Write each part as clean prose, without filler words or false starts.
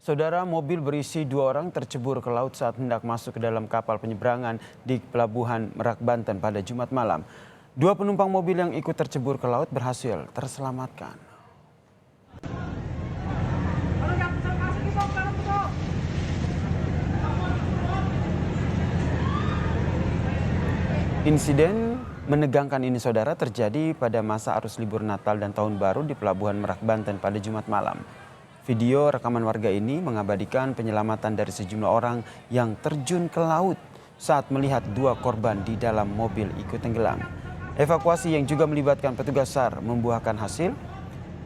Saudara, mobil berisi 2 orang tercebur ke laut saat hendak masuk ke dalam kapal penyeberangan di Pelabuhan Merak, Banten pada Jumat malam. 2 penumpang mobil yang ikut tercebur ke laut berhasil terselamatkan. Insiden menegangkan ini, saudara, terjadi pada masa arus libur Natal dan Tahun Baru di Pelabuhan Merak, Banten pada Jumat malam. Video rekaman warga ini mengabadikan penyelamatan dari sejumlah orang yang terjun ke laut saat melihat 2 korban di dalam mobil ikut tenggelam. Evakuasi yang juga melibatkan petugas SAR membuahkan hasil.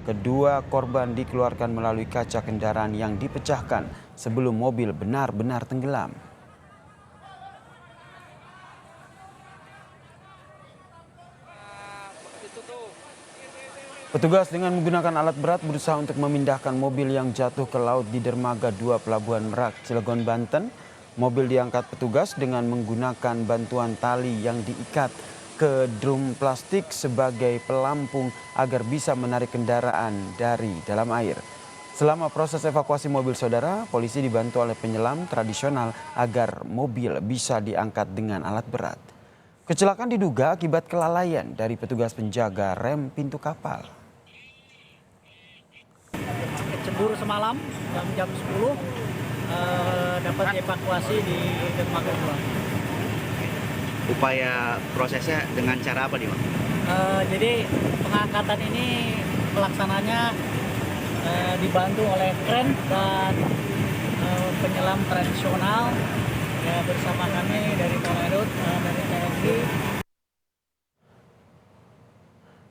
Kedua korban dikeluarkan melalui kaca kendaraan yang dipecahkan sebelum mobil benar-benar tenggelam. Petugas dengan menggunakan alat berat berusaha untuk memindahkan mobil yang jatuh ke laut di dermaga 2 Pelabuhan Merak, Cilegon, Banten. Mobil diangkat petugas dengan menggunakan bantuan tali yang diikat ke drum plastik sebagai pelampung agar bisa menarik kendaraan dari dalam air. Selama proses evakuasi mobil, saudara, polisi dibantu oleh penyelam tradisional agar mobil bisa diangkat dengan alat berat. Kecelakaan diduga akibat kelalaian dari petugas penjaga rem pintu kapal. Cebur semalam jam 10 dapat dievakuasi di dermaga 2. Upaya prosesnya dengan cara apa nih, Bang? Jadi pengangkatan ini pelaksananya dibantu oleh kren dan penyelam tradisional ya, bersama kami dari Tolerut, dari TNI.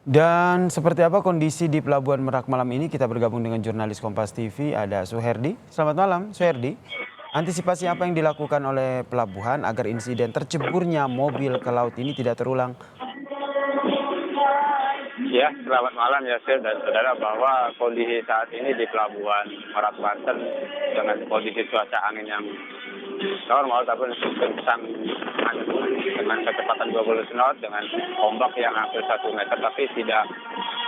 Dan seperti apa kondisi di Pelabuhan Merak malam ini? Kita bergabung dengan jurnalis Kompas TV, ada Suherdi. Selamat malam, Suherdi. Antisipasi apa yang dilakukan oleh pelabuhan agar insiden terceburnya mobil ke laut ini tidak terulang? Ya, selamat malam ya, Sir dan saudara, bahwa kondisi saat ini di Pelabuhan Merak, Banten dengan kondisi cuaca angin yang normal tapi kencang dengan kecepatan 20 knot dengan ombak yang hampir 1 meter, tapi tidak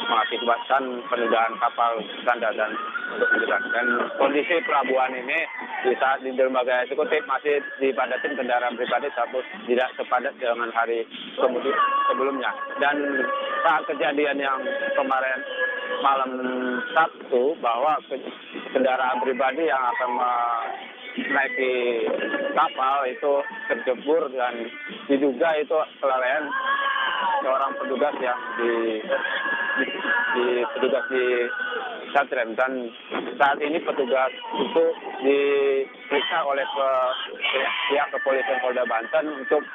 mengakibatkan penundaan kapal standar dan untuk menjelaskan. Dan kondisi pelabuhan ini di saat di dermaga eksekutif masih dipadatin kendaraan pribadi, tapi tidak sepadat dengan hari sebelumnya. Dan saat kejadian yang kemarin malam Sabtu, bahwa kendaraan pribadi yang akan menaiki kapal itu tercebur dan diduga itu kelalaian seorang petugas yang petugas di Satrem, dan saat ini petugas itu diperiksa oleh pihak kepolisian Polda Banten untuk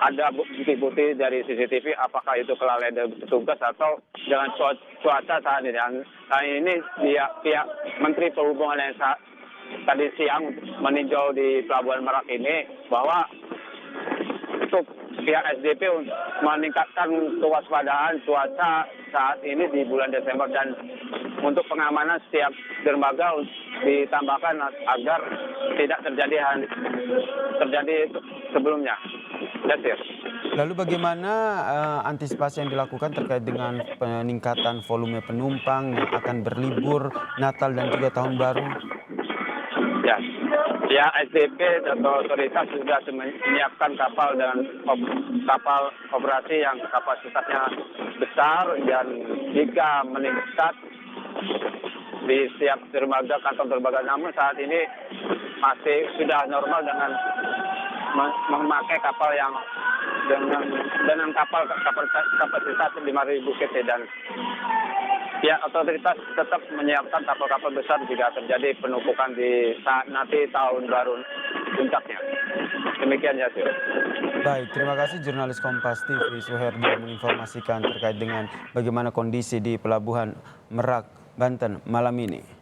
ada bukti-bukti dari CCTV apakah itu kelalaian dari petugas atau dengan cuaca saat ini. Dan saat ini pihak Menteri Perhubungan yang tadi siang meninjau di Pelabuhan Merak ini bahwa untuk pihak SDP meningkatkan kewaspadaan cuaca saat ini di bulan Desember, dan untuk pengamanan setiap dermaga ditambahkan agar tidak terjadi sebelumnya. Lalu bagaimana antisipasi yang dilakukan terkait dengan peningkatan volume penumpang yang akan berlibur Natal dan juga Tahun Baru? Ya, pihak SDP atau otoritas sudah menyiapkan kapal dan kapal operasi yang kapasitasnya besar, dan jika meningkat di setiap dermaga, kantong dermaga, namun saat ini masih sudah normal dengan memakai kapal yang dengan kapal kapasitas 5.000 cc, dan ya, otoritas tetap menyiapkan kapal-kapal besar jika terjadi penumpukan di saat nanti Tahun Baru puncaknya. Demikian ya, Sir. Baik, terima kasih jurnalis Kompas TV Suherdi yang menginformasikan terkait dengan bagaimana kondisi di Pelabuhan Merak, Banten malam ini.